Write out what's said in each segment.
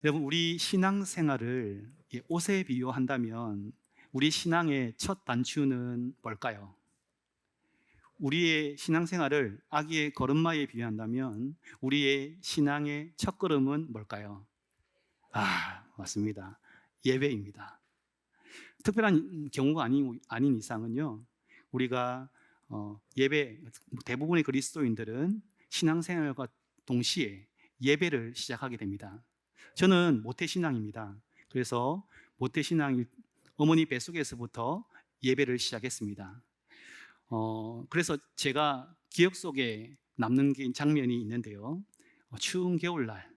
여러분, 우리 신앙생활을 옷에 비유한다면 우리 신앙의 첫 단추는 뭘까요? 우리의 신앙생활을 아기의 걸음마에 비유한다면 우리의 신앙의 첫걸음은 뭘까요? 맞습니다. 예배입니다. 특별한 경우가 아닌 이상은요, 우리가 예배, 대부분의 그리스도인들은 신앙생활과 동시에 예배를 시작하게 됩니다. 저는 모태신앙입니다. 그래서 모태신앙 어머니 뱃속에서부터 예배를 시작했습니다. 그래서 제가 기억 속에 남는 장면이 있는데요. 추운 겨울날,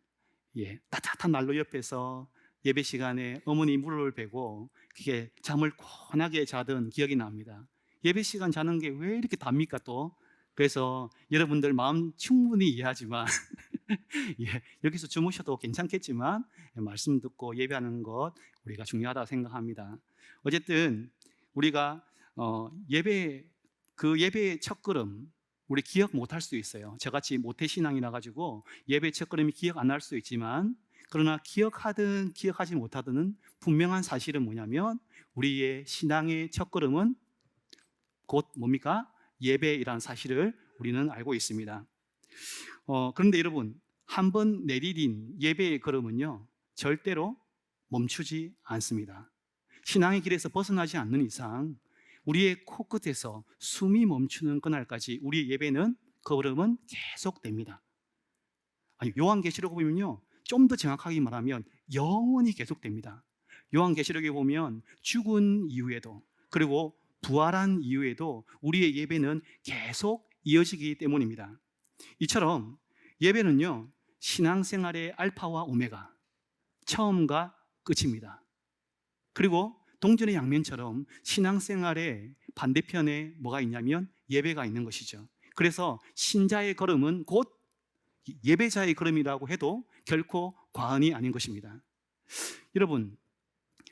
따뜻한 난로 옆에서 예배 시간에 어머니 무릎을 베고 그게 잠을 권하게 자던 기억이 납니다. 예배 시간 자는 게 왜 이렇게 답니까 또? 그래서 여러분들 마음 충분히 이해하지만 여기서 주무셔도 괜찮겠지만 말씀 듣고 예배하는 것 우리가 중요하다고 생각합니다. 어쨌든 우리가 예배의 첫걸음 우리 기억 못할 수도 있어요. 저같이 모태신앙이라 가지고 예배 첫걸음이 기억 안 날 수도 있지만, 그러나 기억하든 기억하지 못하든 분명한 사실은 뭐냐면 우리의 신앙의 첫걸음은 곧 뭡니까? 예배이라는 사실을 우리는 알고 있습니다. 그런데 여러분, 한번 내디딘 예배의 걸음은요 절대로 멈추지 않습니다. 신앙의 길에서 벗어나지 않는 이상 우리의 코끝에서 숨이 멈추는 그날까지 우리의 예배는, 걸음은 계속됩니다. 요한계시록 보면요, 좀 더 정확하게 말하면 영원히 계속됩니다. 요한계시록에 보면 죽은 이후에도, 그리고 부활한 이후에도 우리의 예배는 계속 이어지기 때문입니다. 이처럼 예배는요, 신앙생활의 알파와 오메가, 처음과 끝입니다. 그리고 동전의 양면처럼 신앙생활의 반대편에 뭐가 있냐면 예배가 있는 것이죠. 그래서 신자의 걸음은 곧 예배자의 걸음이라고 해도 결코 과언이 아닌 것입니다. 여러분,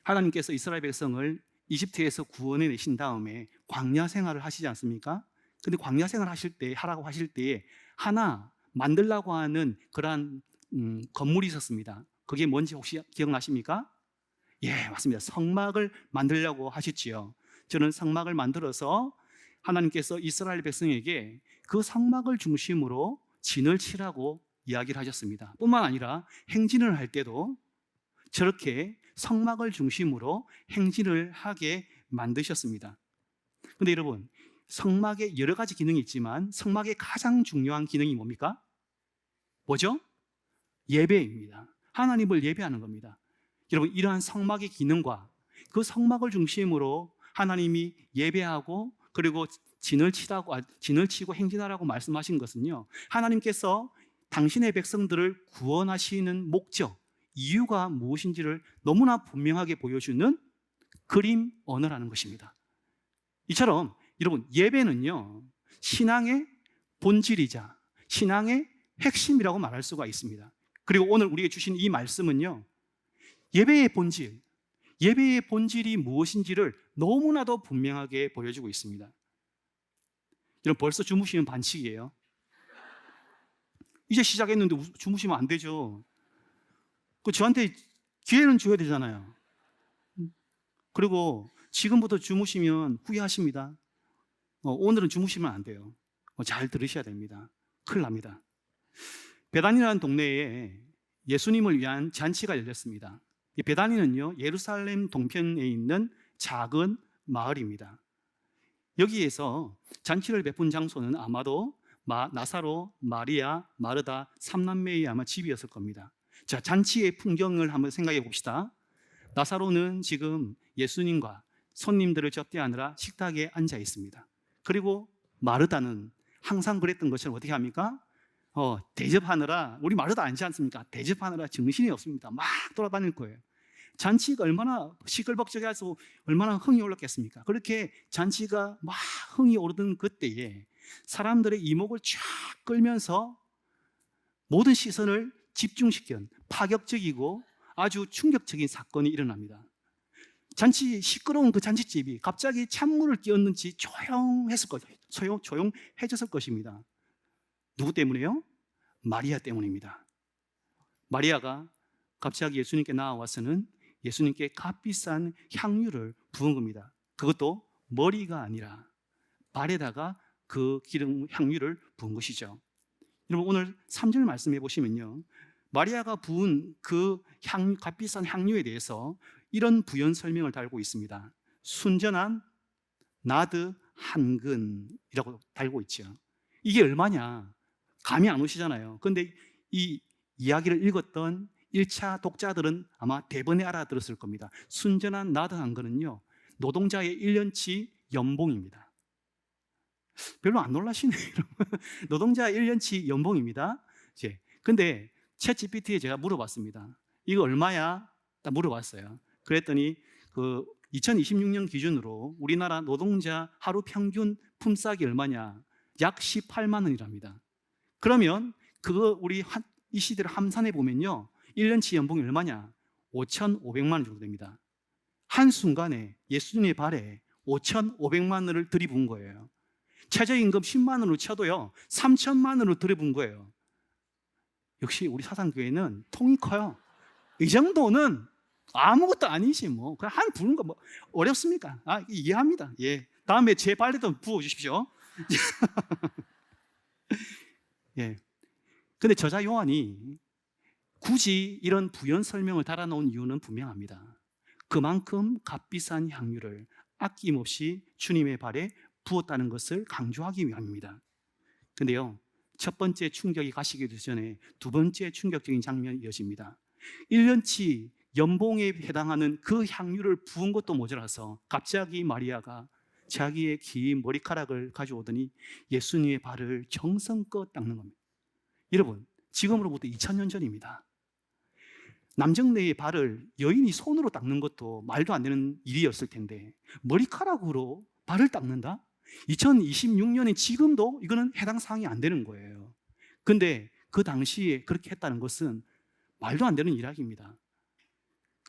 하나님께서 이스라엘 백성을 이집트에서 구원해 내신 다음에 광야 생활을 하시지 않습니까? 근데 광야 생활 하라고 하실 때에 하나 만들라고 하는 그러한 건물이 있었습니다. 그게 뭔지 혹시 기억나십니까? 맞습니다. 성막을 만들려고 하셨지요. 저는 성막을 만들어서 하나님께서 이스라엘 백성에게 그 성막을 중심으로 진을 치라고 이야기를 하셨습니다. 뿐만 아니라 행진을 할 때도 저렇게 성막을 중심으로 행진을 하게 만드셨습니다. 그런데 여러분, 성막에 여러 가지 기능이 있지만 성막의 가장 중요한 기능이 뭡니까? 뭐죠? 예배입니다. 하나님을 예배하는 겁니다. 여러분, 이러한 성막의 기능과 그 성막을 중심으로 하나님이 예배하고 그리고 진을 치고 행진하라고 말씀하신 것은요, 하나님께서 당신의 백성들을 구원하시는 목적, 이유가 무엇인지를 너무나 분명하게 보여주는 그림 언어라는 것입니다. 이처럼 여러분, 예배는요 신앙의 본질이자 신앙의 핵심이라고 말할 수가 있습니다. 그리고 오늘 우리에게 주신 이 말씀은요, 예배의 본질이 무엇인지를 너무나도 분명하게 보여주고 있습니다. 여러분, 벌써 주무시면 반칙이에요. 이제 시작했는데 주무시면 안 되죠. 저한테 기회는 줘야 되잖아요. 그리고 지금부터 주무시면 후회하십니다. 오늘은 주무시면 안 돼요. 잘 들으셔야 됩니다. 큰일 납니다. 베단이라는 동네에 예수님을 위한 잔치가 열렸습니다. 이 베다니는요, 예루살렘 동편에 있는 작은 마을입니다. 여기에서 잔치를 베푼 장소는 아마도 나사로, 마리아, 마르다 3남매의 아마 집이었을 겁니다. 자, 잔치의 풍경을 한번 생각해 봅시다. 나사로는 지금 예수님과 손님들을 접대하느라 식탁에 앉아 있습니다. 그리고 마르다는 항상 그랬던 것처럼 어떻게 합니까? 대접하느라, 우리 마르다 아니지 않습니까? 대접하느라 정신이 없습니다. 막 돌아다닐 거예요. 잔치가 얼마나 시끌벅적해 해서 얼마나 흥이 올랐겠습니까? 그렇게 잔치가 막 흥이 오르던 그때에 사람들의 이목을 쫙 끌면서 모든 시선을 집중시킨 파격적이고 아주 충격적인 사건이 일어납니다. 시끄러운 그 잔치집이 갑자기 찬물을 끼얹는지 조용해졌을 것입니다. 누구 때문에요? 마리아 때문입니다. 마리아가 갑자기 예수님께 나와서는 예수님께 값비싼 향유를 부은 겁니다. 그것도 머리가 아니라 발에다가 그 기름 향유를 부은 것이죠. 여러분 오늘 3절 말씀해 보시면요, 마리아가 부은 그 값비싼 향유에 대해서 이런 부연 설명을 달고 있습니다. 순전한 나드 한 근이라고 달고 있죠. 이게 얼마냐? 감이 안 오시잖아요. 그런데 이 이야기를 읽었던 1차 독자들은 아마 대번에 알아들었을 겁니다. 순전한 나드 한 근은요, 노동자의 1년치 연봉입니다. 별로 안 놀라시네요. 노동자 1년치 연봉입니다. 근데 챗GPT에 제가 물어봤습니다. 이거 얼마야? 딱 물어봤어요. 그랬더니 그 2026년 기준으로 우리나라 노동자 하루 평균 품삯이 얼마냐? 약 18만 원이랍니다. 그러면 그거 우리 이 시대를 함산해 보면요, 1년치 연봉이 얼마냐? 5,500만 원 정도 됩니다. 한순간에 예수님의 발에 5,500만 원을 들이부은 거예요. 최저임금 10만 원으로 쳐도요 3천만 원으로 들여본 거예요. 역시 우리 사상교회는 통이 커요. 이 정도는 아무것도 아니지 뭐. 그냥 한 부는 거 뭐 어렵습니까? 이해합니다. 예. 다음에 제 발에도 부어 주십시오. 예. 근데 저자 요한이 굳이 이런 부연 설명을 달아놓은 이유는 분명합니다. 그만큼 값비싼 향유를 아낌없이 주님의 발에 부었다는 것을 강조하기 위함입니다. 근데요, 첫 번째 충격이 가시기 전에 두 번째 충격적인 장면이 이어집니다. 1년치 연봉에 해당하는 그 향유를 부은 것도 모자라서 갑자기 마리아가 자기의 긴 머리카락을 가져오더니 예수님의 발을 정성껏 닦는 겁니다. 여러분, 지금으로부터 2000년 전입니다. 남정네의 발을 여인이 손으로 닦는 것도 말도 안 되는 일이었을 텐데 머리카락으로 발을 닦는다? 2026년에 지금도 이거는 해당 사항이 안 되는 거예요. 근데 그 당시에 그렇게 했다는 것은 말도 안 되는 이야기입니다.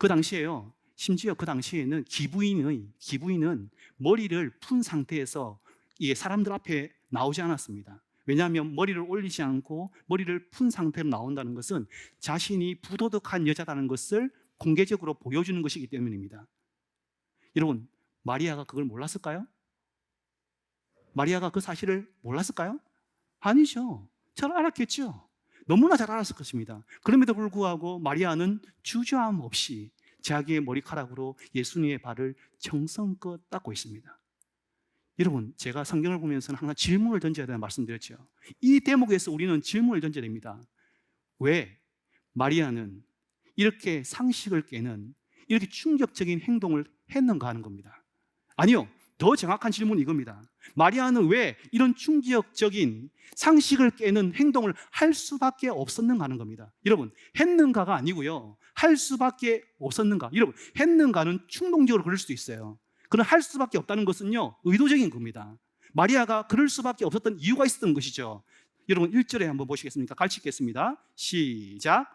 그 당시에요, 심지어 그 당시에는 기부인은 머리를 푼 상태에서 이게 사람들 앞에 나오지 않았습니다. 왜냐하면 머리를 올리지 않고 머리를 푼 상태로 나온다는 것은 자신이 부도덕한 여자라는 것을 공개적으로 보여주는 것이기 때문입니다. 여러분, 마리아가 그걸 몰랐을까요? 마리아가 그 사실을 몰랐을까요? 아니죠. 잘 알았겠죠. 너무나 잘 알았을 것입니다. 그럼에도 불구하고 마리아는 주저함 없이 자기의 머리카락으로 예수님의 발을 정성껏 닦고 있습니다. 여러분, 제가 성경을 보면서 항상 질문을 던져야 된다고 말씀드렸죠. 이 대목에서 우리는 질문을 던져야 됩니다. 왜 마리아는 이렇게 상식을 깨는 이렇게 충격적인 행동을 했는가 하는 겁니다. 아니요, 더 정확한 질문은 이겁니다. 마리아는 왜 이런 충격적인 상식을 깨는 행동을 할 수밖에 없었는가 하는 겁니다. 여러분, 했는가가 아니고요, 할 수밖에 없었는가. 여러분, 했는가는 충동적으로 그럴 수도 있어요. 그러나 할 수밖에 없다는 것은요, 의도적인 겁니다. 마리아가 그럴 수밖에 없었던 이유가 있었던 것이죠. 여러분 1절에 한번 보시겠습니까? 같이 읽겠습니다. 시작.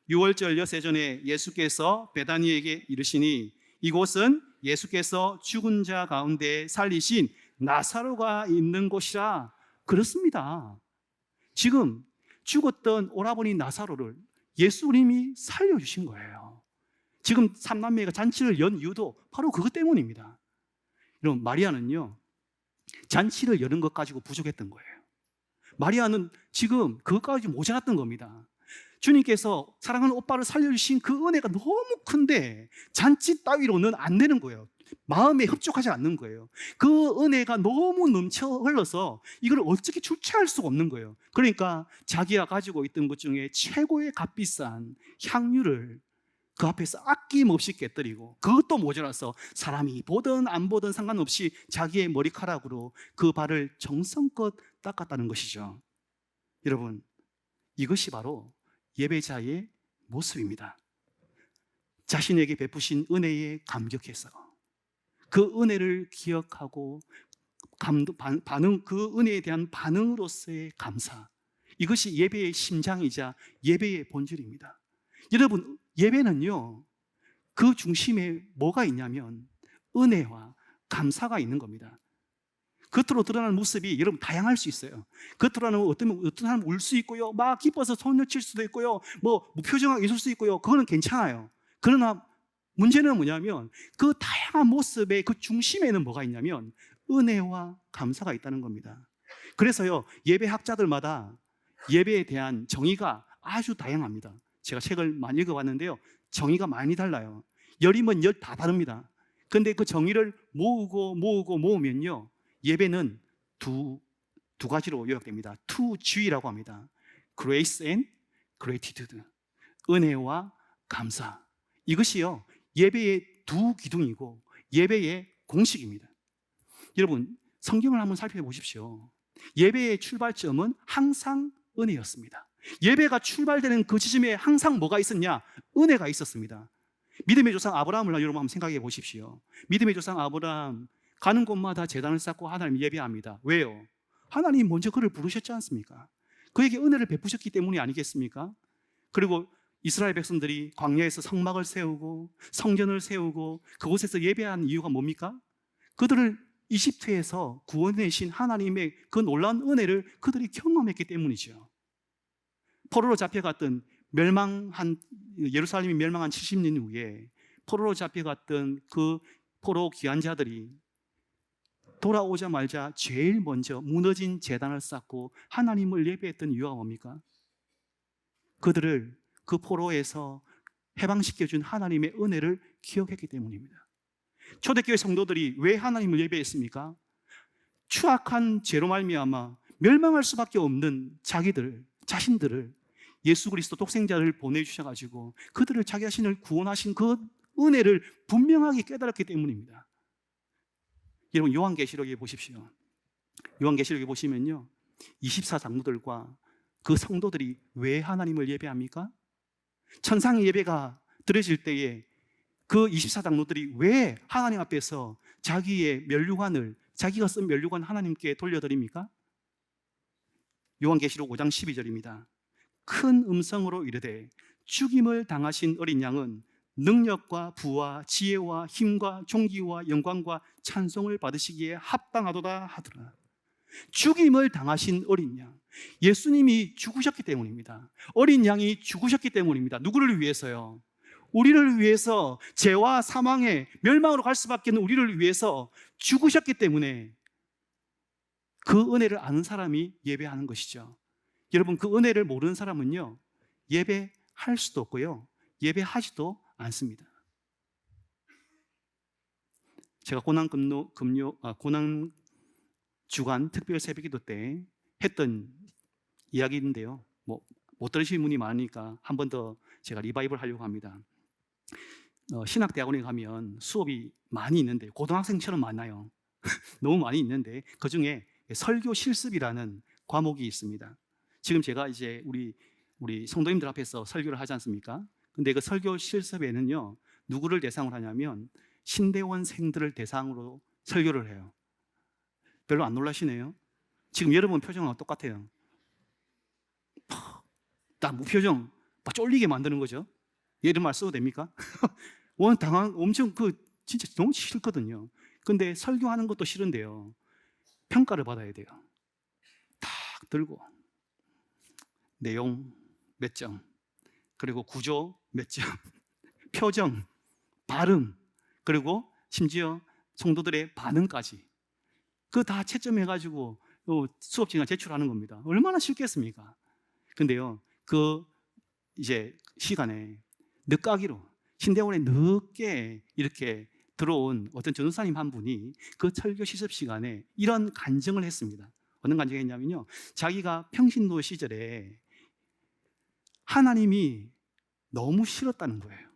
유월절 엿새 전에 예수께서 베다니에게 이르시니 이곳은 예수께서 죽은 자 가운데 살리신 나사로가 있는 곳이라. 그렇습니다. 지금 죽었던 오라버니 나사로를 예수님이 살려주신 거예요. 지금 삼남매가 잔치를 연 이유도 바로 그것 때문입니다. 여러분, 마리아는요, 잔치를 여는 것 가지고 부족했던 거예요. 마리아는 지금 그것까지 모자랐던 겁니다. 주님께서 사랑하는 오빠를 살려주신 그 은혜가 너무 큰데 잔치 따위로는 안 되는 거예요. 마음에 흡족하지 않는 거예요. 그 은혜가 너무 넘쳐 흘러서 이걸 어떻게 주체할 수가 없는 거예요. 그러니까 자기가 가지고 있던 것 중에 최고의 값비싼 향유를 그 앞에서 아낌없이 깨뜨리고, 그것도 모자라서 사람이 보든 안 보든 상관없이 자기의 머리카락으로 그 발을 정성껏 닦았다는 것이죠. 여러분, 이것이 바로 예배자의 모습입니다. 자신에게 베푸신 은혜에 감격해서 그 은혜를 기억하고 그 은혜에 대한 반응으로서의 감사, 이것이 예배의 심장이자 예배의 본질입니다. 여러분, 예배는요, 그 중심에 뭐가 있냐면 은혜와 감사가 있는 겁니다. 겉으로 드러나는 모습이 여러분 다양할 수 있어요. 겉으로는 어떤 사람은 울 수 있고요, 막 기뻐서 손을 칠 수도 있고요, 뭐 무표정하게 있을 수 있고요. 그거는 괜찮아요. 그러나 문제는 뭐냐면 그 다양한 모습의 그 중심에는 뭐가 있냐면 은혜와 감사가 있다는 겁니다. 그래서요, 예배 학자들마다 예배에 대한 정의가 아주 다양합니다. 제가 책을 많이 읽어봤는데요, 정의가 많이 달라요. 열이면 열 다 다릅니다. 근데 그 정의를 모으면요, 예배는 두 가지로 요약됩니다. 2G라고 합니다. Grace and Gratitude. 은혜와 감사. 이것이요, 예배의 두 기둥이고 예배의 공식입니다. 여러분, 성경을 한번 살펴보십시오. 예배의 출발점은 항상 은혜였습니다. 예배가 출발되는 그 지점에 항상 뭐가 있었냐? 은혜가 있었습니다. 믿음의 조상 아브라함을 여러분 한번 생각해 보십시오. 믿음의 조상 아브라함, 가는 곳마다 제단을 쌓고 하나님 예배합니다. 왜요? 하나님 먼저 그를 부르셨지 않습니까? 그에게 은혜를 베푸셨기 때문이 아니겠습니까? 그리고 이스라엘 백성들이 광야에서 성막을 세우고 성전을 세우고 그곳에서 예배한 이유가 뭡니까? 그들을 이집트에서 구원해신 하나님의 그 놀라운 은혜를 그들이 경험했기 때문이죠. 포로로 잡혀갔던 예루살렘이 멸망한 70년 후에 포로로 잡혀갔던 그 포로 귀환자들이 돌아오자마자 제일 먼저 무너진 제단을 쌓고 하나님을 예배했던 이유가 뭡니까? 그들을 그 포로에서 해방시켜준 하나님의 은혜를 기억했기 때문입니다. 초대교회 성도들이 왜 하나님을 예배했습니까? 추악한 죄로 말미암아 멸망할 수밖에 없는 자신들을 예수 그리스도 독생자를 보내주셔가지고 그들을 자기 자신을 구원하신 그 은혜를 분명하게 깨달았기 때문입니다. 여러분, 요한계시록에 보십시오. 요한계시록에 보시면요, 24장로들과 그 성도들이 왜 하나님을 예배합니까? 천상의 예배가 드려질 때에 그 24장로들이 왜 하나님 앞에서 자기의 면류관을, 자기가 쓴 면류관 하나님께 돌려드립니까? 요한계시록 5장 12절입니다. 큰 음성으로 이르되 죽임을 당하신 어린 양은 능력과 부와 지혜와 힘과 존귀와 영광과 찬송을 받으시기에 합당하도다 하더라. 죽임을 당하신 어린 양, 예수님이 죽으셨기 때문입니다. 어린 양이 죽으셨기 때문입니다. 누구를 위해서요? 우리를 위해서, 죄와 사망에 멸망으로 갈 수밖에 없는 우리를 위해서 죽으셨기 때문에 그 은혜를 아는 사람이 예배하는 것이죠. 여러분, 그 은혜를 모르는 사람은요, 예배할 수도 없고요, 예배하지도 않습니다. 제가 고난 주간 특별 새벽기도 때 했던 이야기인데요, 못 들으신 분이 많으니까 한 번 더 제가 리바이벌 하려고 합니다. 신학대학원에 가면 수업이 많이 있는데 고등학생처럼 많아요. 너무 많이 있는데 그 중에 설교 실습이라는 과목이 있습니다. 지금 제가 이제 우리 성도님들 앞에서 설교를 하지 않습니까? 근데 그 설교 실습에는요, 누구를 대상으로 하냐면 신대원생들을 대상으로 설교를 해요. 별로 안 놀라시네요. 지금 여러분 표정은 똑같아요. 딱 무표정, 막 쫄리게 만드는 거죠. 이런 말 써도 됩니까? 엄청 진짜 너무 싫거든요. 근데 설교하는 것도 싫은데요, 평가를 받아야 돼요. 딱 들고 내용 몇 점, 그리고 구조 몇 점, 표정, 발음, 그리고 심지어 성도들의 반응까지 그거 다 채점해가지고 수업 시간 제출하는 겁니다. 얼마나 싫겠습니까? 근데요, 그 이제 시간에 늦가기로 신대원에 늦게 이렇게 들어온 어떤 전도사님 한 분이 그 설교 실습 시간에 이런 간증을 했습니다. 어떤 간증을 했냐면요, 자기가 평신도 시절에 하나님이 너무 싫었다는 거예요.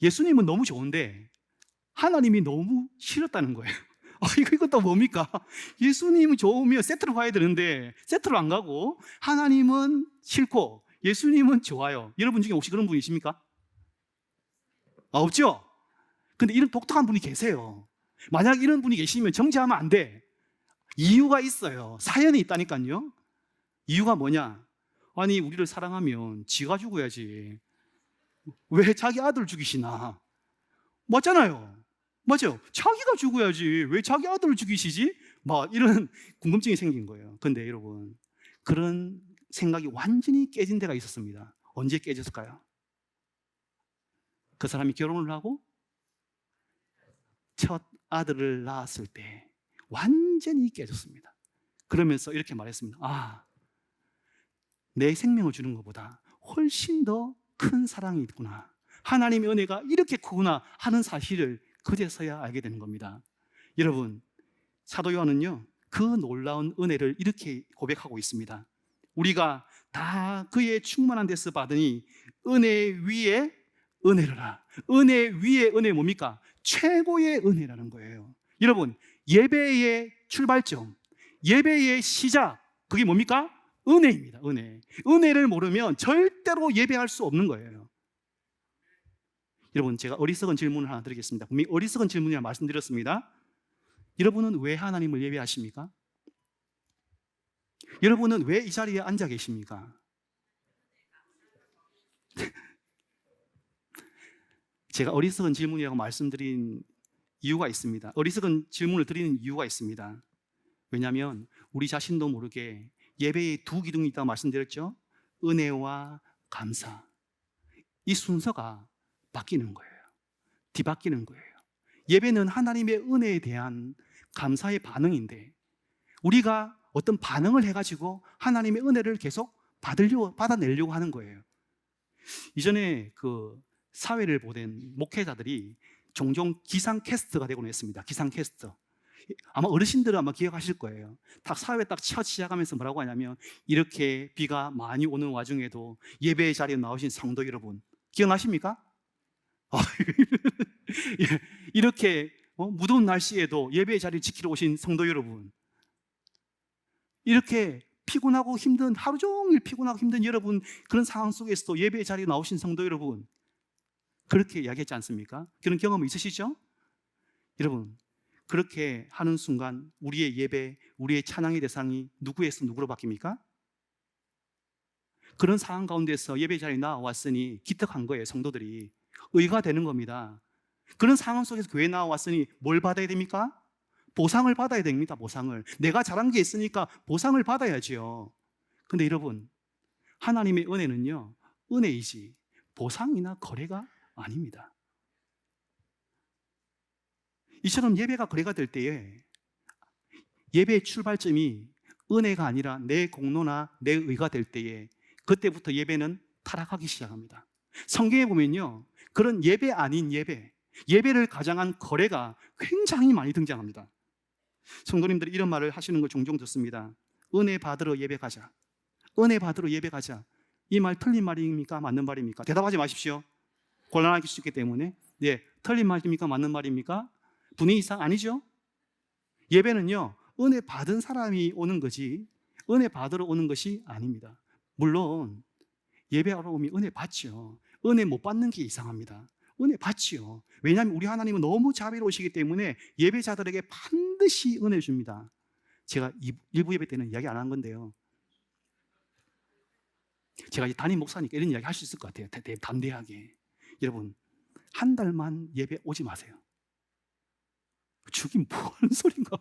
예수님은 너무 좋은데 하나님이 너무 싫었다는 거예요. 이건 또 뭡니까? 예수님이 좋으면 세트로 가야 되는데 세트로 안 가고 하나님은 싫고 예수님은 좋아요. 여러분 중에 혹시 그런 분이 있습니까? 없죠? 근데 이런 독특한 분이 계세요. 만약 이런 분이 계시면 정지하면 안 돼. 이유가 있어요. 사연이 있다니까요. 이유가 뭐냐? 아니, 우리를 사랑하면 지가 죽어야지. 왜 자기 아들 죽이시나? 맞잖아요. 맞죠? 자기가 죽어야지. 왜 자기 아들을 죽이시지? 뭐 이런 궁금증이 생긴 거예요. 근데 여러분, 그런 생각이 완전히 깨진 데가 있었습니다. 언제 깨졌을까요? 그 사람이 결혼을 하고 첫 아들을 낳았을 때 완전히 깨졌습니다. 그러면서 이렇게 말했습니다. 내 생명을 주는 것보다 훨씬 더 큰 사랑이 있구나, 하나님의 은혜가 이렇게 크구나 하는 사실을 그제서야 알게 되는 겁니다. 여러분, 사도 요한은요, 그 놀라운 은혜를 이렇게 고백하고 있습니다. 우리가 다 그의 충만한 데서 받으니 은혜 위에 은혜라. 은혜 위에 은혜 뭡니까? 최고의 은혜라는 거예요. 여러분, 예배의 출발점, 예배의 시작, 그게 뭡니까? 은혜입니다. 은혜. 은혜를 모르면 절대로 예배할 수 없는 거예요. 여러분, 제가 어리석은 질문을 하나 드리겠습니다. 분명히 어리석은 질문이라 말씀드렸습니다. 여러분은 왜 하나님을 예배하십니까? 여러분은 왜 이 자리에 앉아 계십니까? 제가 어리석은 질문이라고 말씀드린 이유가 있습니다. 어리석은 질문을 드리는 이유가 있습니다. 왜냐하면 우리 자신도 모르게 예배에 두 기둥이 있다고 말씀드렸죠. 은혜와 감사. 이 순서가 바뀌는 거예요. 뒤바뀌는 거예요. 예배는 하나님의 은혜에 대한 감사의 반응인데, 우리가 어떤 반응을 해가지고 하나님의 은혜를 계속 받아내려고 하는 거예요. 이전에 그 사회를 보낸 목회자들이 종종 기상캐스트가 되곤 했습니다. 기상캐스트. 아마 어르신들은 아마 기억하실 거예요. 딱 사회 딱 첫 시작하면서 뭐라고 하냐면, 이렇게 비가 많이 오는 와중에도 예배의 자리에 나오신 성도 여러분, 기억나십니까? 이렇게 무더운 날씨에도 예배의 자리를 지키러 오신 성도 여러분, 이렇게 피곤하고 힘든, 하루 종일 피곤하고 힘든 여러분, 그런 상황 속에서도 예배의 자리에 나오신 성도 여러분, 그렇게 이야기했지 않습니까? 그런 경험 있으시죠? 여러분, 그렇게 하는 순간 우리의 예배, 우리의 찬양의 대상이 누구에서 누구로 바뀝니까? 그런 상황 가운데서 예배 자리에 나와왔으니 기특한 거예요. 성도들이 의가 되는 겁니다. 그런 상황 속에서 교회에 나와왔으니 뭘 받아야 됩니까? 보상을 받아야 됩니다. 보상을. 내가 잘한 게 있으니까 보상을 받아야지요. 근데 여러분, 하나님의 은혜는요, 은혜이지 보상이나 거래가 아닙니다. 이처럼 예배가 거래가 될 때에, 예배의 출발점이 은혜가 아니라 내 공로나 내 의가 될 때에, 그때부터 예배는 타락하기 시작합니다. 성경에 보면요, 그런 예배 아닌 예배를 가장한 거래가 굉장히 많이 등장합니다. 성도님들이 이런 말을 하시는 걸 종종 듣습니다. 은혜 받으러 예배 가자. 은혜 받으러 예배 가자. 이 말 틀린 말입니까? 맞는 말입니까? 대답하지 마십시오. 곤란할 수 있기 때문에. 네, 틀린 말입니까? 맞는 말입니까? 분의 이상 아니죠? 예배는요, 은혜 받은 사람이 오는 거지 은혜 받으러 오는 것이 아닙니다. 물론 예배하러 오면 은혜 받죠. 은혜 못 받는 게 이상합니다. 은혜 받지요. 왜냐하면 우리 하나님은 너무 자비로우시기 때문에 예배자들에게 반드시 은혜를 줍니다. 제가 일부 예배 때는 이야기 안 한 건데요, 제가 담임 목사니까 이런 이야기 할 수 있을 것 같아요. 담대하게. 여러분, 한 달만 예배 오지 마세요. 죽인 뭔 소린가?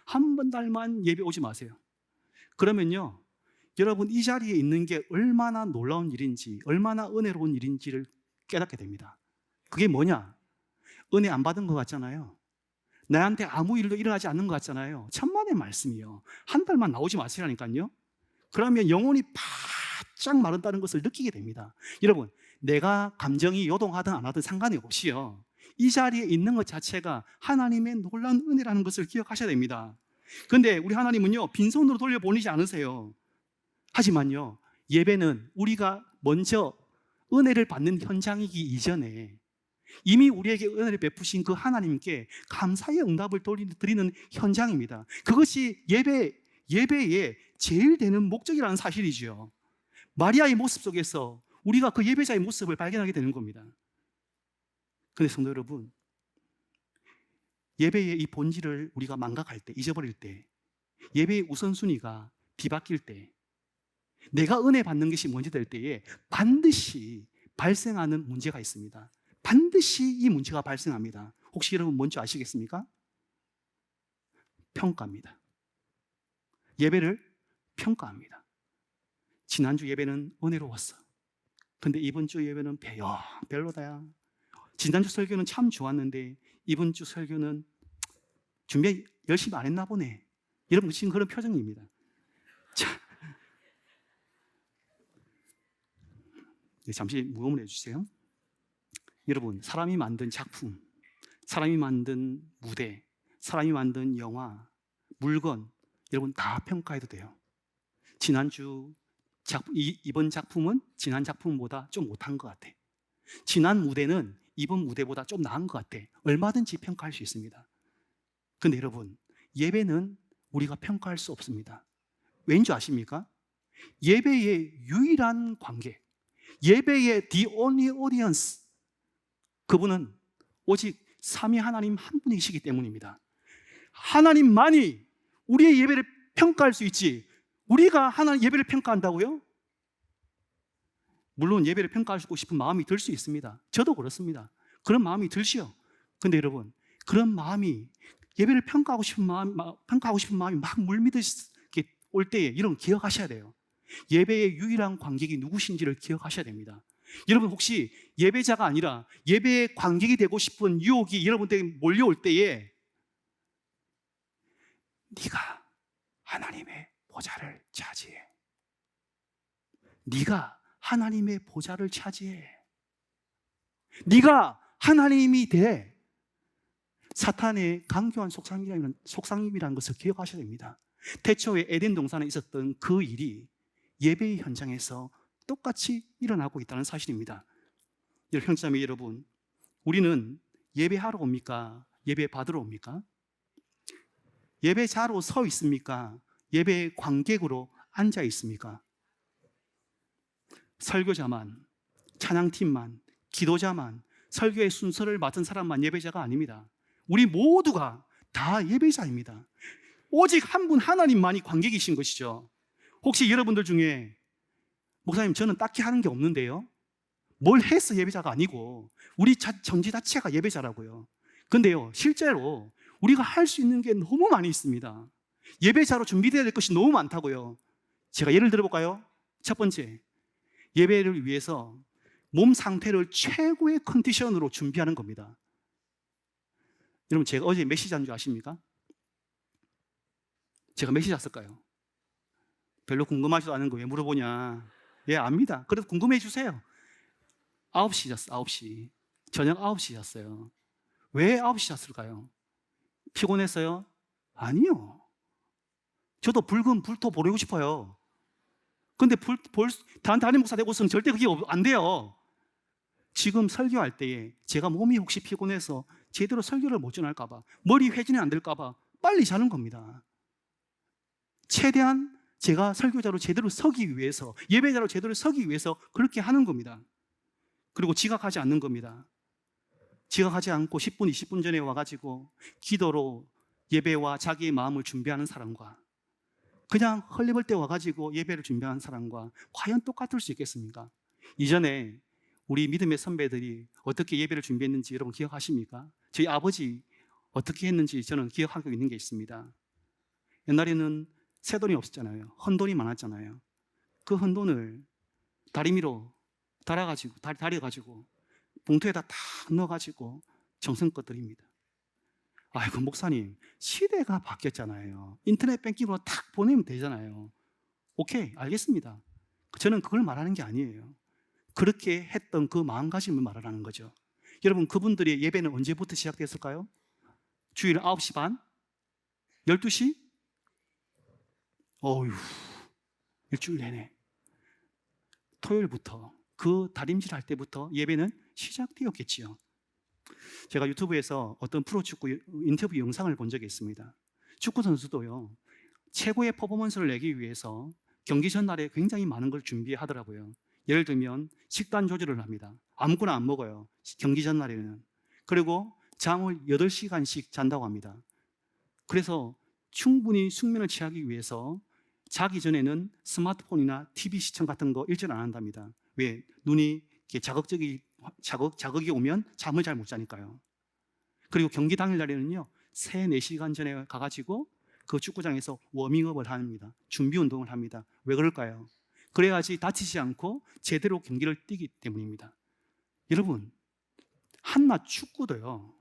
한 달만 예배 오지 마세요. 그러면요, 여러분 이 자리에 있는 게 얼마나 놀라운 일인지, 얼마나 은혜로운 일인지를 깨닫게 됩니다. 그게 뭐냐? 은혜 안 받은 것 같잖아요. 나한테 아무 일도 일어나지 않는 것 같잖아요. 천만의 말씀이요. 한 달만 나오지 마시라니까요. 그러면 영혼이 바짝 마른다는 것을 느끼게 됩니다. 여러분, 내가 감정이 요동하든 안 하든 상관이 없이요, 이 자리에 있는 것 자체가 하나님의 놀라운 은혜라는 것을 기억하셔야 됩니다. 그런데 우리 하나님은요, 빈손으로 돌려보내지 않으세요. 하지만요, 예배는 우리가 먼저 은혜를 받는 현장이기 이전에 이미 우리에게 은혜를 베푸신 그 하나님께 감사의 응답을 드리는 현장입니다. 그것이 예배의 제일 되는 목적이라는 사실이죠. 마리아의 모습 속에서 우리가 그 예배자의 모습을 발견하게 되는 겁니다. 그런데 성도 여러분, 예배의 이 본질을 우리가 망각할 때, 잊어버릴 때, 예배의 우선순위가 뒤바뀔 때, 내가 은혜 받는 것이 먼저 될 때에 반드시 발생하는 문제가 있습니다. 반드시 이 문제가 발생합니다. 혹시 여러분 뭔지 아시겠습니까? 평가합니다. 예배를 평가합니다. 지난주 예배는 은혜로웠어. 근데 이번 주 예배는 별로다야. 지난주 설교는 참 좋았는데 이번 주 설교는 준비 열심히 안 했나 보네. 여러분 지금 그런 표정입니다. 자, 잠시 무음을 해주세요. 여러분, 사람이 만든 작품, 사람이 만든 무대, 사람이 만든 영화, 물건, 여러분 다 평가해도 돼요. 이번 작품은 지난 작품보다 좀 못한 것 같아. 지난 무대는 이번 무대보다 좀 나은 것 같아. 얼마든지 평가할 수 있습니다. 근데 여러분, 예배는 우리가 평가할 수 없습니다. 왠지 아십니까? 예배의 유일한 관객, 예배의 the only audience, 그분은 오직 삼위 하나님 한 분이시기 때문입니다. 하나님만이 우리의 예배를 평가할 수 있지, 우리가 하나님 예배를 평가한다고요? 물론 예배를 평가하고 싶은 마음이 들 수 있습니다. 저도 그렇습니다. 그런 마음이 들시요. 근데 여러분, 그런 마음이, 예배를 평가하고 싶은 마음이 막 물밀듯이 올 때에 여러분 기억하셔야 돼요. 예배의 유일한 관객이 누구신지를 기억하셔야 됩니다. 여러분 혹시 예배자가 아니라 예배의 관객이 되고 싶은 유혹이 여러분에게 몰려올 때에 네가 하나님의 보좌를 차지해. 네가 하나님의 보좌를 차지해. 네가 하나님이 돼. 사탄의 강교한 속삭임이라는 것을 기억하셔야 됩니다. 태초에 에덴 동산에 있었던 그 일이 예배의 현장에서 똑같이 일어나고 있다는 사실입니다. 형제자매 여러분, 우리는 예배하러 옵니까? 예배 받으러 옵니까? 예배자로 서 있습니까? 예배 관객으로 앉아 있습니까? 설교자만, 찬양팀만, 기도자만, 설교의 순서를 맡은 사람만 예배자가 아닙니다. 우리 모두가 다 예배자입니다. 오직 한 분 하나님만이 관객이신 것이죠. 혹시 여러분들 중에 목사님 저는 딱히 하는 게 없는데요, 뭘 해서 예배자가 아니고 우리 전체 자체가 예배자라고요. 근데요, 실제로 우리가 할 수 있는 게 너무 많이 있습니다. 예배자로 준비되어야 될 것이 너무 많다고요. 제가 예를 들어볼까요? 첫 번째, 예배를 위해서 몸 상태를 최고의 컨디션으로 준비하는 겁니다. 여러분, 제가 어제 몇 시 잔 줄 아십니까? 제가 몇 시 잤을까요? 별로 궁금하지도 않은 거 왜 물어보냐? 예, 압니다. 그래도 궁금해 주세요. 9시 잤어요. 9시. 저녁 9시 잤어요. 왜 9시 잤을까요? 피곤했어요? 아니요. 저도 붉은 불토 보내고 싶어요. 근데 담임 목사 되고서는 절대 그게 안 돼요. 지금 설교할 때에 제가 몸이 혹시 피곤해서 제대로 설교를 못 전할까봐, 머리 회전이 안 될까봐 빨리 자는 겁니다. 최대한 제가 설교자로 제대로 서기 위해서, 예배자로 제대로 서기 위해서 그렇게 하는 겁니다. 그리고 지각하지 않는 겁니다. 지각하지 않고 10분, 20분 전에 와가지고 기도로 예배와 자기의 마음을 준비하는 사람과 그냥 헐레벌 때 와가지고 예배를 준비하는 사람과 과연 똑같을 수 있겠습니까? 이전에 우리 믿음의 선배들이 어떻게 예배를 준비했는지 여러분 기억하십니까? 저희 아버지 어떻게 했는지 저는 기억하고 있는 게 있습니다. 옛날에는 새돈이 없었잖아요. 헌돈이 많았잖아요. 그 헌돈을 다리미로 다려가지고 봉투에다 딱 넣어가지고 정성껏 드립니다. 아이고 목사님, 시대가 바뀌었잖아요. 인터넷 뱅킹으로 딱 보내면 되잖아요. 오케이, 알겠습니다. 저는 그걸 말하는 게 아니에요. 그렇게 했던 그 마음가짐을 말하는 거죠. 여러분, 그분들의 예배는 언제부터 시작됐을까요? 주일 9시 반? 12시? 어휴, 일주일 내내 토요일부터 그 다림질 할 때부터 예배는 시작되었겠지요. 제가 유튜브에서 어떤 프로축구 인터뷰 영상을 본 적이 있습니다. 축구 선수도요, 최고의 퍼포먼스를 내기 위해서 경기 전날에 굉장히 많은 걸 준비하더라고요. 예를 들면 식단 조절을 합니다. 아무거나 안 먹어요, 경기 전날에는. 그리고 잠을 8시간씩 잔다고 합니다. 그래서 충분히 숙면을 취하기 위해서 자기 전에는 스마트폰이나 TV 시청 같은 거 일절 안 한답니다. 왜? 눈이 이렇게 자극이 오면 잠을 잘 못 자니까요. 그리고 경기 당일 날에는요, 3, 4시간 전에 가가지고 그 축구장에서 워밍업을 합니다. 준비 운동을 합니다. 왜 그럴까요? 그래야지 다치지 않고 제대로 경기를 뛰기 때문입니다. 여러분, 한낱 축구도요,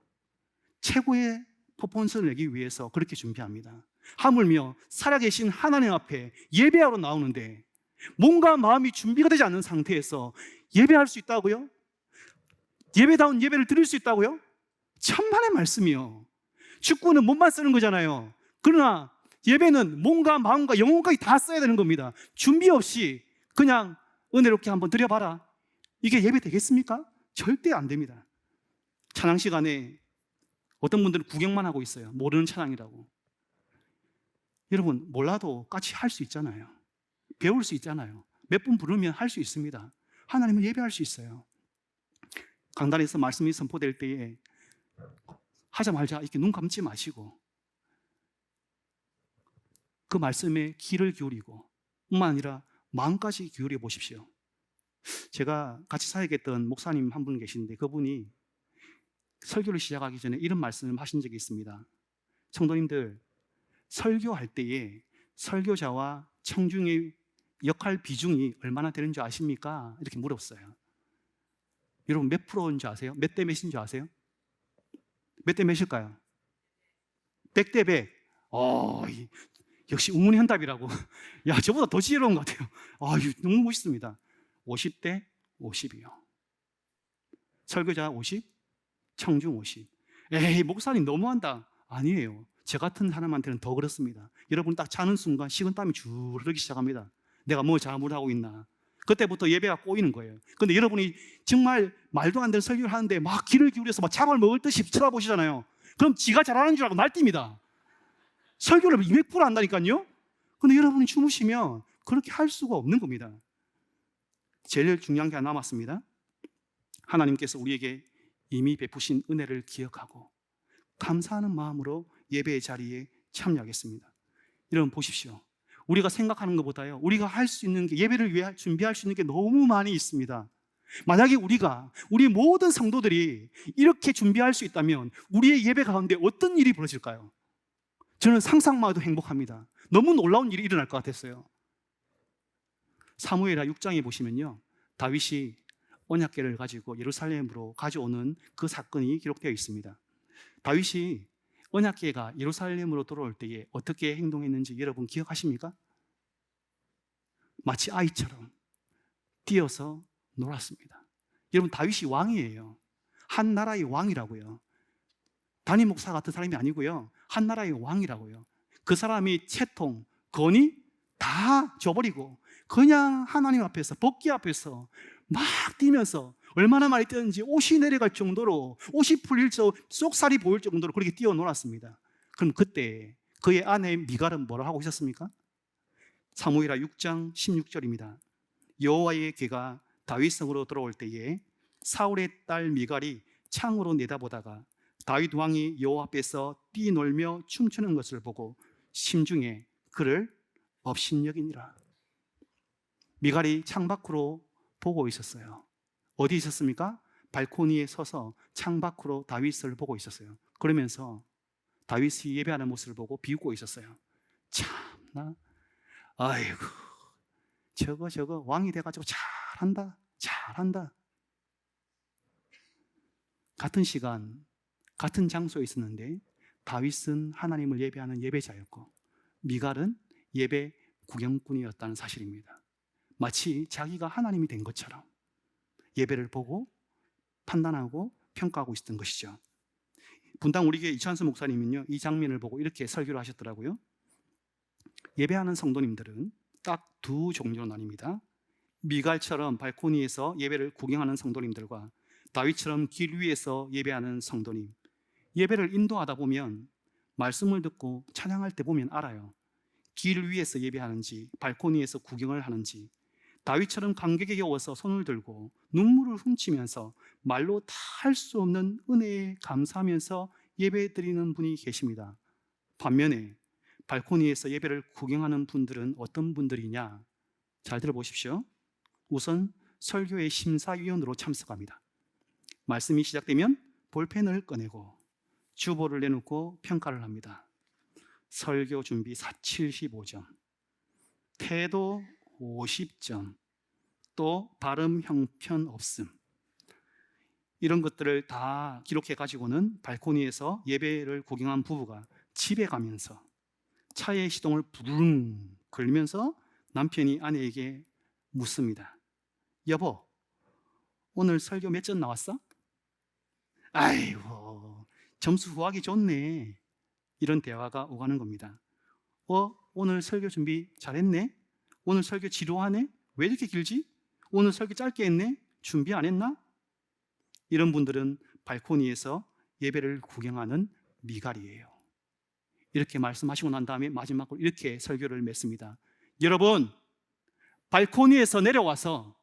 최고의 퍼포먼스를 내기 위해서 그렇게 준비합니다. 하물며 살아계신 하나님 앞에 예배하러 나오는데 몸과 마음이 준비가 되지 않는 상태에서 예배할 수 있다고요? 예배다운 예배를 드릴 수 있다고요? 천만의 말씀이요. 축구는 몸만 쓰는 거잖아요. 그러나 예배는 몸과 마음과 영혼까지 다 써야 되는 겁니다. 준비 없이 그냥 은혜롭게 한번 드려봐라, 이게 예배 되겠습니까? 절대 안 됩니다. 찬양 시간에 어떤 분들은 구경만 하고 있어요. 모르는 찬양이라고. 여러분, 몰라도 같이 할 수 있잖아요. 배울 수 있잖아요. 몇 분 부르면 할 수 있습니다. 하나님을 예배할 수 있어요. 강단에서 말씀이 선포될 때에 하자마자 이렇게 눈 감지 마시고 그 말씀에 귀를 기울이고 뿐만 아니라 마음까지 기울여 보십시오. 제가 같이 사역했던 목사님 한 분 계시는데 그분이 설교를 시작하기 전에 이런 말씀을 하신 적이 있습니다. 성도님들, 설교할 때에 설교자와 청중의 역할 비중이 얼마나 되는 줄 아십니까? 이렇게 물었어요. 여러분, 몇 프로인 줄 아세요? 몇 대 몇인 줄 아세요? 몇 대 몇일까요? 100대 100. 역시 우문현답이라고. 야, 저보다 더 지혜로운 것 같아요. 너무 멋있습니다. 50대 50이요. 설교자 50, 청중 50. 에이, 목사님 너무한다. 아니에요. 저 같은 사람한테는 더 그렇습니다. 여러분 딱 자는 순간 식은땀이 줄 흐르기 시작합니다. 내가 뭘 잘못하고 있나. 그때부터 예배가 꼬이는 거예요. 근데 여러분이 정말 말도 안 되는 설교를 하는데 막 귀를 기울여서 막 잡을 먹을 듯이 쳐다보시잖아요. 그럼 지가 잘하는 줄 알고 날뜁니다. 설교를 200% 한다니까요. 근데 여러분이 주무시면 그렇게 할 수가 없는 겁니다. 제일 중요한 게 하나 남았습니다. 하나님께서 우리에게 이미 베푸신 은혜를 기억하고 감사하는 마음으로 예배의 자리에 참여하겠습니다. 여러분 보십시오. 우리가 생각하는 것보다요, 우리가 할 수 있는 게, 예배를 위해 준비할 수 있는 게 너무 많이 있습니다. 만약에 우리 모든 성도들이 이렇게 준비할 수 있다면 우리의 예배 가운데 어떤 일이 벌어질까요? 저는 상상만 해도 행복합니다. 너무 놀라운 일이 일어날 것 같았어요. 사무엘하 6장에 보시면요, 다윗이 언약궤를 가지고 예루살렘으로 가져오는 그 사건이 기록되어 있습니다. 다윗이 언약궤가 예루살렘으로 돌아올 때에 어떻게 행동했는지 여러분 기억하십니까? 마치 아이처럼 뛰어서 놀았습니다. 여러분, 다윗이 왕이에요. 한 나라의 왕이라고요. 담임 목사 같은 사람이 아니고요, 한 나라의 왕이라고요. 그 사람이 채통, 권위 다 줘버리고 그냥 하나님 앞에서, 법궤 앞에서 막 뛰면서 얼마나 많이 뛰었는지 옷이 내려갈 정도로, 옷이 풀릴 정도로, 쏙살이 보일 정도로 그렇게 뛰어놀았습니다. 그럼 그때 그의 아내 미갈은 뭐라 하고 있었습니까? 사무엘하 6장 16절입니다. 여호와의 궤가 다윗성으로 돌아올 때에 사울의 딸 미갈이 창으로 내다보다가 다윗 왕이 여호와 앞에서 뛰놀며 춤추는 것을 보고 심중에 그를 업신여기니라. 미갈이 창밖으로 보고 있었어요. 어디 있었습니까? 발코니에 서서 창밖으로 다윗을 보고 있었어요. 그러면서 다윗이 예배하는 모습을 보고 비웃고 있었어요. 참나, 아이고, 저거 왕이 돼가지고 잘한다. 같은 시간, 같은 장소에 있었는데 다윗은 하나님을 예배하는 예배자였고 미갈은 예배 구경꾼이었다는 사실입니다. 마치 자기가 하나님이 된 것처럼 예배를 보고 판단하고 평가하고 있었던 것이죠. 분당 우리 교회 이찬수 목사님은요, 이 장면을 보고 이렇게 설교를 하셨더라고요. 예배하는 성도님들은 딱 두 종류로 나뉩니다. 미갈처럼 발코니에서 예배를 구경하는 성도님들과 다윗처럼 길 위에서 예배하는 성도님. 예배를 인도하다 보면, 말씀을 듣고 찬양할 때 보면 알아요. 길 위에서 예배하는지 발코니에서 구경을 하는지. 다윗처럼 감격에 겨워서 손을 들고 눈물을 훔치면서 말로 다 할 수 없는 은혜에 감사하면서 예배 드리는 분이 계십니다. 반면에 발코니에서 예배를 구경하는 분들은 어떤 분들이냐? 잘 들어보십시오. 우선 설교의 심사위원으로 참석합니다. 말씀이 시작되면 볼펜을 꺼내고 주보를 내놓고 평가를 합니다. 설교 준비 75점, 태도 50점, 또 발음 형편 없음. 이런 것들을 다 기록해 가지고는 발코니에서 예배를 구경한 부부가 집에 가면서 차의 시동을 부르릉 걸면서 남편이 아내에게 묻습니다. 여보, 오늘 설교 몇 점 나왔어? 아이고, 점수 후하기 좋네. 이런 대화가 오가는 겁니다. 오늘 설교 준비 잘했네? 오늘 설교 지루하네? 왜 이렇게 길지? 오늘 설교 짧게 했네? 준비 안 했나? 이런 분들은 발코니에서 예배를 구경하는 미갈이에요. 이렇게 말씀하시고 난 다음에 마지막으로 이렇게 설교를 맺습니다. 여러분, 발코니에서 내려와서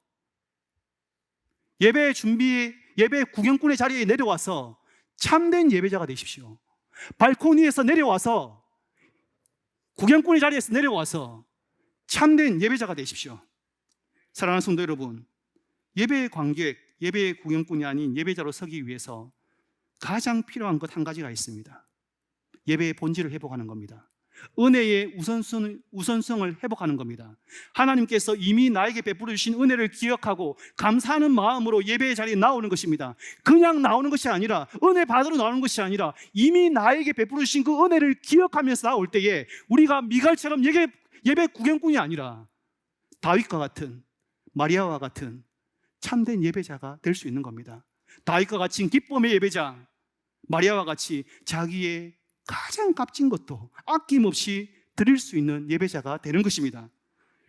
예배 구경꾼의 자리에 내려와서 참된 예배자가 되십시오. 발코니에서 내려와서 구경꾼의 자리에서 내려와서 참된 예배자가 되십시오. 사랑하는 성도 여러분, 예배의 관객, 예배의 구경꾼이 아닌 예배자로 서기 위해서 가장 필요한 것 한 가지가 있습니다. 예배의 본질을 회복하는 겁니다. 은혜의 우선성을 회복하는 겁니다. 하나님께서 이미 나에게 베풀어 주신 은혜를 기억하고 감사하는 마음으로 예배의 자리에 나오는 것입니다. 그냥 나오는 것이 아니라, 은혜 받으러 나오는 것이 아니라 이미 나에게 베풀어 주신 그 은혜를 기억하면서 나올 때에 우리가 미갈처럼 예배 구경꾼이 아니라 다윗과 같은, 마리아와 같은 참된 예배자가 될 수 있는 겁니다. 다윗과 같이 기쁨의 예배자, 마리아와 같이 자기의 가장 값진 것도 아낌없이 드릴 수 있는 예배자가 되는 것입니다.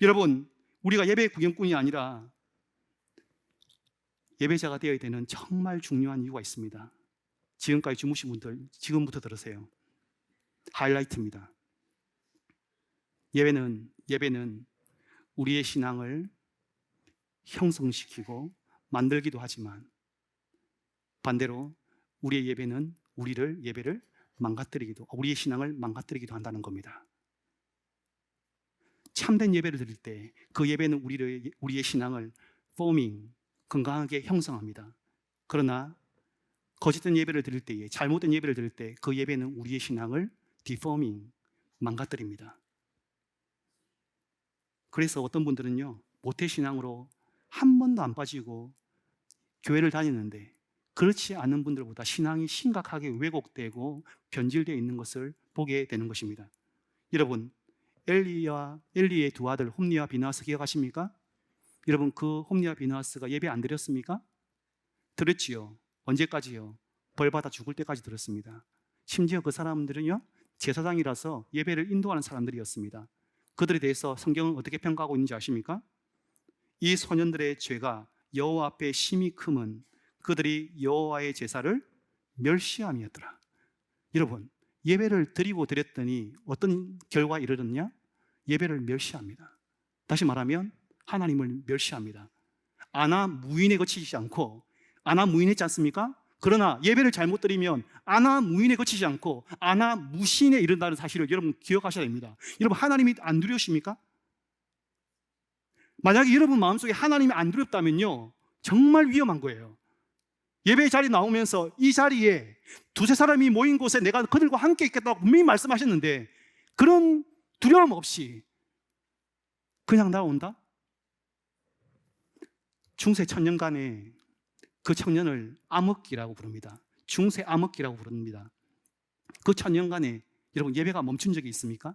여러분, 우리가 예배 구경꾼이 아니라 예배자가 되어야 되는 정말 중요한 이유가 있습니다. 지금까지 주무신 분들, 지금부터 들으세요. 하이라이트입니다. 예배는 우리의 신앙을 형성시키고 만들기도 하지만 반대로 우리의 예배는 예배를 망가뜨리기도, 우리의 신앙을 망가뜨리기도 한다는 겁니다. 참된 예배를 드릴 때 그 예배는 우리의 신앙을 건강하게 형성합니다. 그러나 거짓된 예배를 드릴 때에, 잘못된 예배를 드릴 때 그 예배는 우리의 신앙을 망가뜨립니다. 그래서 어떤 분들은요, 모태신앙으로 한 번도 안 빠지고 교회를 다니는데 그렇지 않은 분들보다 신앙이 심각하게 왜곡되고 변질되어 있는 것을 보게 되는 것입니다. 여러분, 엘리의 두 아들 홈리와 비느하스 기억하십니까? 여러분, 그 홈리와 비느하스가 예배 안 드렸습니까? 드렸지요. 언제까지요? 벌받아 죽을 때까지 들었습니다. 심지어 그 사람들은요, 제사장이라서 예배를 인도하는 사람들이었습니다. 그들에 대해서 성경은 어떻게 평가하고 있는지 아십니까? 이 소년들의 죄가 여호와 앞에 심히 크면 그들이 여호와의 제사를 멸시함이었더라. 여러분, 예배를 드렸더니 어떤 결과에 이르렀냐? 예배를 멸시합니다. 다시 말하면 하나님을 멸시합니다. 아나 무인에 거치지 않고, 아나 무인했지 않습니까? 그러나 예배를 잘못 드리면 아나 무인에 거치지 않고 아나 무신에 이른다는 사실을 여러분 기억하셔야 됩니다. 여러분, 하나님이 안 두려우십니까? 만약에 여러분 마음속에 하나님이 안 두렵다면요, 정말 위험한 거예요. 예배 자리 나오면서 이 자리에 두세 사람이 모인 곳에 내가 그들과 함께 있겠다고 분명히 말씀하셨는데 그런 두려움 없이 그냥 나온다? 중세 천년간에 그 청년을 암흑기라고 부릅니다. 중세 암흑기라고 부릅니다. 그 천년간에 여러분 예배가 멈춘 적이 있습니까?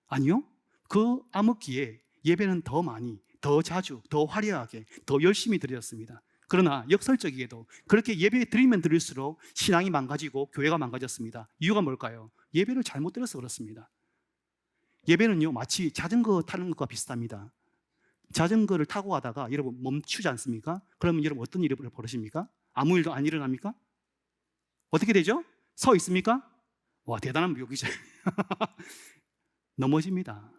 아니요. 그 암흑기에 예배는 더 많이, 더 자주, 더 화려하게, 더 열심히 드렸습니다. 그러나 역설적이게도 그렇게 예배 드리면 드릴수록 신앙이 망가지고 교회가 망가졌습니다. 이유가 뭘까요? 예배를 잘못 드려서 그렇습니다. 예배는요, 마치 자전거 타는 것과 비슷합니다. 자전거를 타고 가다가 여러분 멈추지 않습니까? 그러면 여러분 어떤 일이 벌어집니까? 아무 일도 안 일어납니까? 어떻게 되죠? 서 있습니까? 와, 대단한 묘기죠. 넘어집니다.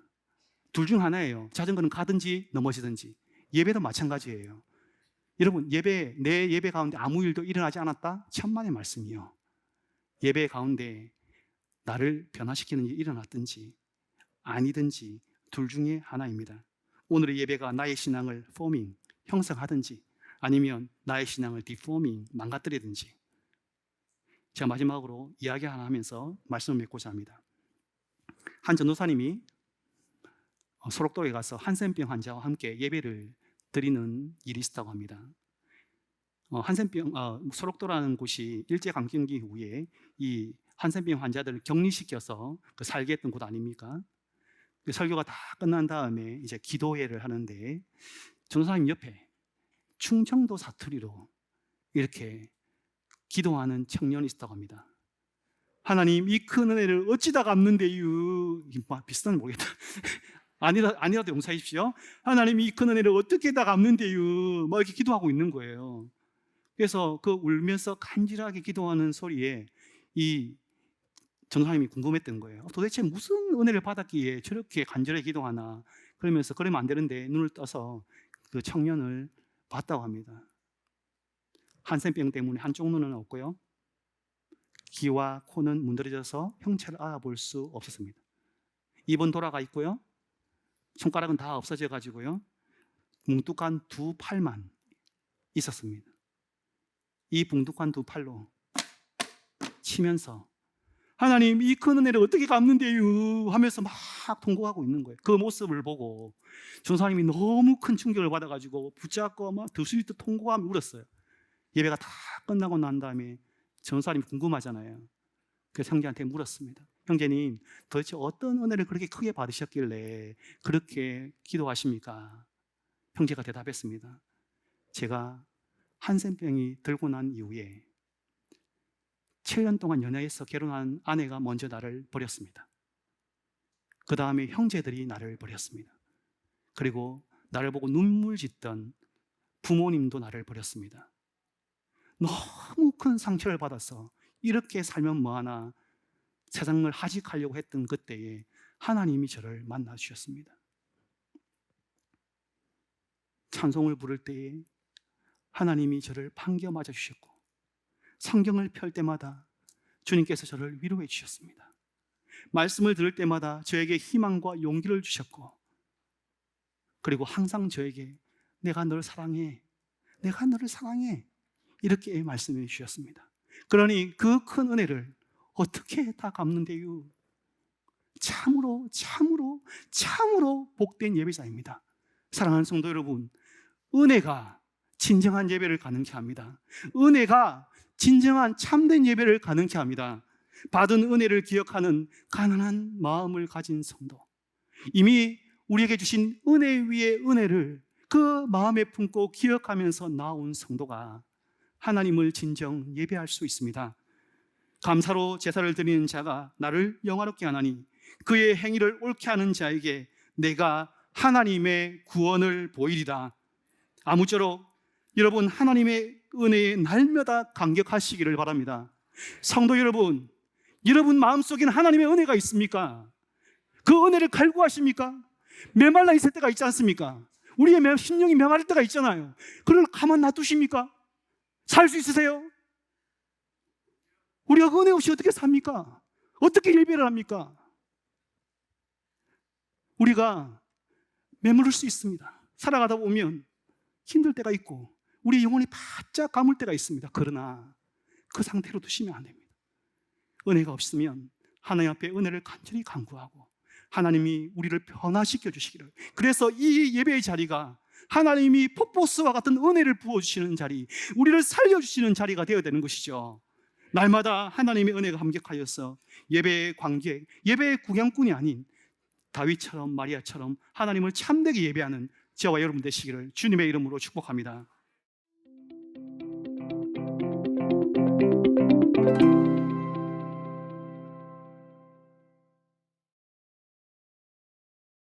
둘 중 하나예요. 자전거는 가든지 넘어지든지. 예배도 마찬가지예요. 여러분, 내 예배 가운데 아무 일도 일어나지 않았다? 천만의 말씀이요. 예배 가운데 나를 변화시키는 일이 일어났든지 아니든지 둘 중에 하나입니다. 오늘의 예배가 나의 신앙을 형성하든지 아니면 나의 신앙을 망가뜨리든지. 제가 마지막으로 이야기 하나 하면서 말씀을 맺고자 합니다. 한 전도사님이 소록도에 가서 한센병 환자와 함께 예배를 드리는 일이 있었다고 합니다. 소록도라는 곳이 일제강점기 이후에 이 한센병 환자들을 격리시켜서 살게 했던 곳 아닙니까? 설교가 다 끝난 다음에 이제 기도회를 하는데 전도사님 옆에 충청도 사투리로 이렇게 기도하는 청년이 있었다고 합니다. 하나님, 이 큰 은혜를 어찌다 갚는데요? 비슷한 모르겠다. 아니라도 용서해 주십시오. 하나님, 이 큰 은혜를 어떻게 다 갚는데요? 이렇게 기도하고 있는 거예요. 그래서 그 울면서 간절하게 기도하는 소리에 이 전도사님이 궁금했던 거예요. 도대체 무슨 은혜를 받았기에 저렇게 간절하게 기도하나? 그러면서 그러면 안 되는데 눈을 떠서 그 청년을 봤다고 합니다. 한센병 때문에 한쪽 눈은 없고요, 귀와 코는 문드러져서 형체를 알아볼 수 없었습니다. 입은 돌아가 있고요, 손가락은 다 없어져 가지고요, 뭉툭한 두 팔만 있었습니다. 이 뭉툭한 두 팔로 치면서 하나님, 이 큰 은혜를 어떻게 갚는데요? 하면서 막 통곡하고 있는 거예요. 그 모습을 보고 전사님이 너무 큰 충격을 받아가지고 붙잡고 막 드스리트 통곡하며 울었어요. 예배가 다 끝나고 난 다음에 전사님이 궁금하잖아요. 그래서 형제한테 물었습니다. 형제님, 도대체 어떤 은혜를 그렇게 크게 받으셨길래 그렇게 기도하십니까? 형제가 대답했습니다. 제가 한센병이 들고 난 이후에 7년 동안 연애해서 결혼한 아내가 먼저 나를 버렸습니다. 그 다음에 형제들이 나를 버렸습니다. 그리고 나를 보고 눈물 짓던 부모님도 나를 버렸습니다. 너무 큰 상처를 받아서 이렇게 살면 뭐하나 세상을 하직하려고 했던 그때에 하나님이 저를 만나 주셨습니다. 찬송을 부를 때에 하나님이 저를 반겨 맞아 주셨고, 성경을 펼 때마다 주님께서 저를 위로해 주셨습니다. 말씀을 들을 때마다 저에게 희망과 용기를 주셨고, 그리고 항상 저에게 내가 너를 사랑해, 내가 너를 사랑해, 이렇게 말씀해 주셨습니다. 그러니 그 큰 은혜를 어떻게 다 갚는데요? 참으로 복된 예배자입니다. 사랑하는 성도 여러분, 은혜가 진정한 예배를 가능케 합니다. 은혜가 진정한 참된 예배를 가능케 합니다. 받은 은혜를 기억하는 가난한 마음을 가진 성도, 이미 우리에게 주신 은혜 위에 은혜를 그 마음에 품고 기억하면서 나온 성도가 하나님을 진정 예배할 수 있습니다. 감사로 제사를 드리는 자가 나를 영화롭게 하나니 그의 행위를 옳게 하는 자에게 내가 하나님의 구원을 보이리라. 아무쪼록 여러분, 하나님의 은혜에 날마다 감격하시기를 바랍니다. 성도 여러분, 여러분 마음속에는 하나님의 은혜가 있습니까? 그 은혜를 갈구하십니까? 메말라 있을 때가 있지 않습니까? 우리의 심령이 메마를 때가 있잖아요. 그걸 가만 놔두십니까? 살 수 있으세요? 우리가 은혜 없이 어떻게 삽니까? 어떻게 예배를 합니까? 우리가 메모를 수 있습니다. 살아가다 보면 힘들 때가 있고 우리 영혼이 바짝 감을 때가 있습니다. 그러나 그 상태로 두시면 안 됩니다. 은혜가 없으면 하나님 앞에 은혜를 간절히 간구하고 하나님이 우리를 변화시켜 주시기를, 그래서 이 예배의 자리가 하나님이 폭포수와 같은 은혜를 부어주시는 자리, 우리를 살려주시는 자리가 되어야 되는 것이죠. 날마다 하나님의 은혜가 감격하여서 예배의 관객, 예배의 구경꾼이 아닌 다윗처럼 마리아처럼 하나님을 참되게 예배하는 저와 여러분 되시기를 주님의 이름으로 축복합니다.